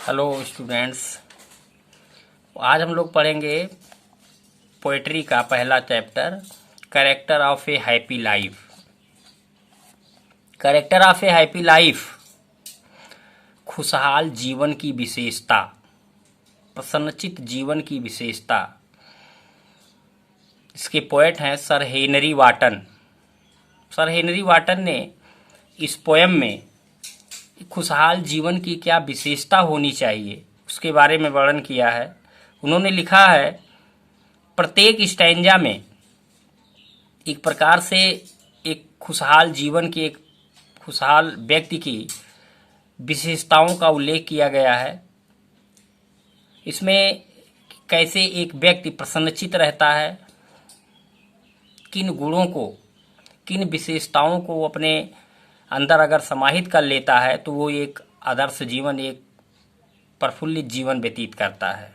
Hello students. आज हम लोग पढ़ेंगे पोएट्री का पहला chapter, character of A happy life. Character of A happy life, खुशहाल जीवन की विशेषता, प्रसन्नचित्त जीवन की विशेषता। इसके पोएट हैं सर हेनरी वाटन। सर हेनरी वाटन ने इस पोएम में खुशहाल जीवन की क्या विशेषता होनी चाहिए उसके बारे में वर्णन किया है। उन्होंने लिखा है, प्रत्येक स्टैंजा में एक प्रकार से एक खुशहाल जीवन की, एक खुशहाल व्यक्ति की विशेषताओं का उल्लेख किया गया है। इसमें कैसे एक व्यक्ति प्रसन्नचित्त रहता है, किन गुणों को, किन विशेषताओं को अपने अंदर अगर समाहित कर लेता है तो वो एक आदर्श जीवन, एक प्रफुल्लित जीवन व्यतीत करता है।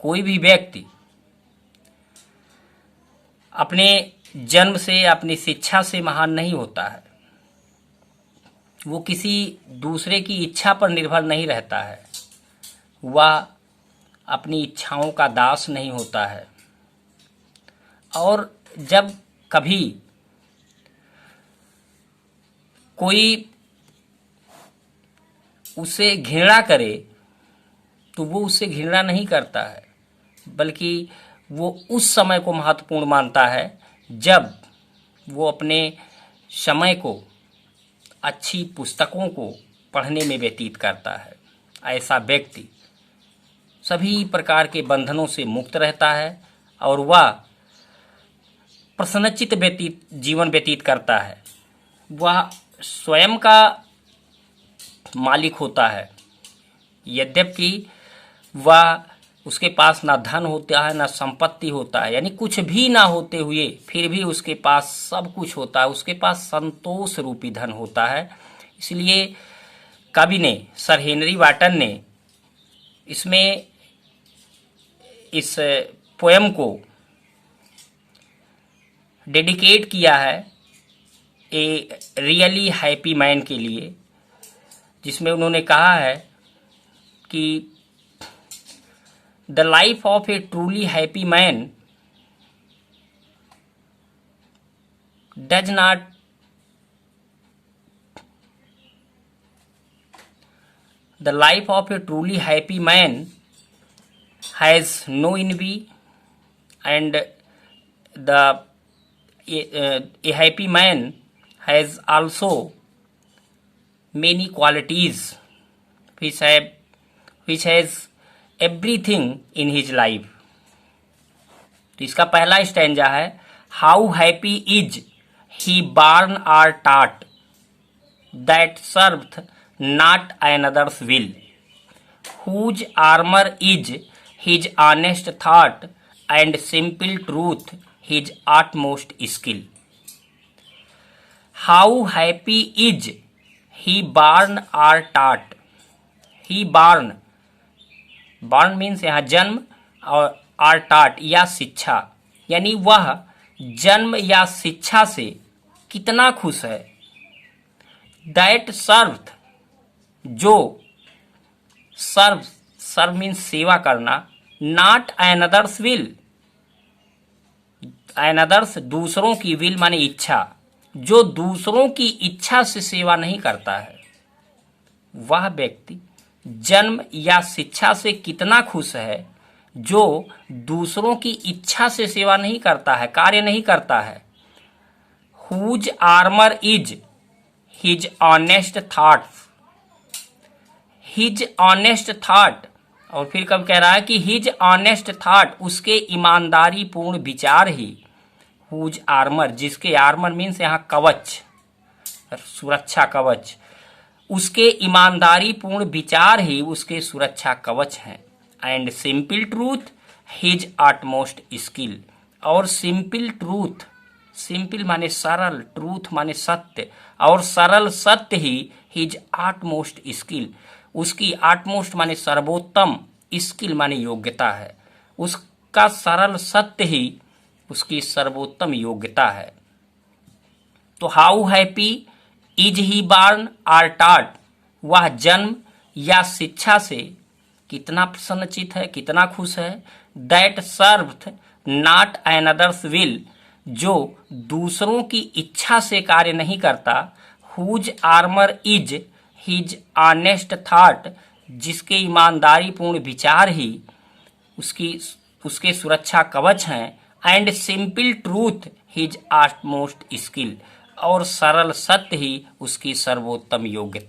कोई भी व्यक्ति अपने जन्म से, अपनी शिक्षा से महान नहीं होता है। वो किसी दूसरे की इच्छा पर निर्भर नहीं रहता है। वह अपनी इच्छाओं का दास नहीं होता है। और जब कभी कोई उसे घृणा करे तो वो उससे घृणा नहीं करता है, बल्कि वो उस समय को महत्वपूर्ण मानता है जब वो अपने समय को अच्छी पुस्तकों को पढ़ने में व्यतीत करता है। ऐसा व्यक्ति सभी प्रकार के बंधनों से मुक्त रहता है और वह प्रसन्नचित्त जीवन व्यतीत करता है। वह स्वयं का मालिक होता है, यद्यपि वह, उसके पास ना धन होता है, ना संपत्ति होता है, यानी कुछ भी ना होते हुए फिर भी उसके पास सब कुछ होता है। उसके पास संतोष रूपी धन होता है। इसलिए कवि ने, सर हेनरी वाटन ने इसमें इस पोएम को डेडिकेट किया है ए रियली हैप्पी मैन के लिए, जिसमें उन्होंने कहा है कि the life of a truly happy man does not the life of a truly happy man has no envy and a happy man has also many qualities which has everything in his life। तो इसका पहला stanza है, how happy is he born or taught that serveth not another's will, whose armor is his honest thought and simple truth his utmost skill। How happy is he born or taught। he born means यहाँ जन्म, और taught या शिक्षा, यानी वह जन्म या शिक्षा से कितना खुश है। that served, जो सर्व मीन्स सेवा करना, नॉट अनदर्स विल, अनदर्स दूसरों की, विल माने इच्छा, जो दूसरों की इच्छा से सेवा नहीं करता है। वह व्यक्ति जन्म या शिक्षा से कितना खुश है जो दूसरों की इच्छा से सेवा नहीं करता है, कार्य नहीं करता है। Whose armour is his honest thoughts, his honest thought, और फिर कब कह रहा है कि हिज ऑनेस्ट थॉट, उसके ईमानदारी पूर्ण विचार ही, हुज आर्मर, जिसके आर्मर मीन्स यहाँ कवच, सुरक्षा कवच, उसके ईमानदारी पूर्ण विचार ही उसके सुरक्षा कवच हैं। And simple truth his utmost skill, और सिंपल ट्रूथ, सिंपल माने सरल, ट्रूथ माने सत्य, और सरल सत्य ही हिज आटमोस्ट स्किल, उसकी आटमोस्ट माने सर्वोत्तम, स्किल माने योग्यता है। उसका सरल सत्य ही उसकी सर्वोत्तम योग्यता है। तो how happy is he born or taught, वह जन्म या शिक्षा से कितना प्रसन्नचित है, कितना खुश है। That serveth not another's will, जो दूसरों की इच्छा से कार्य नहीं करता। Whose armour is his honest thought, जिसके ईमानदारी पूर्ण विचार ही उसके सुरक्षा कवच हैं। And simple truth his utmost skill, और सरल सत्य ही उसकी सर्वोत्तम योग्यता।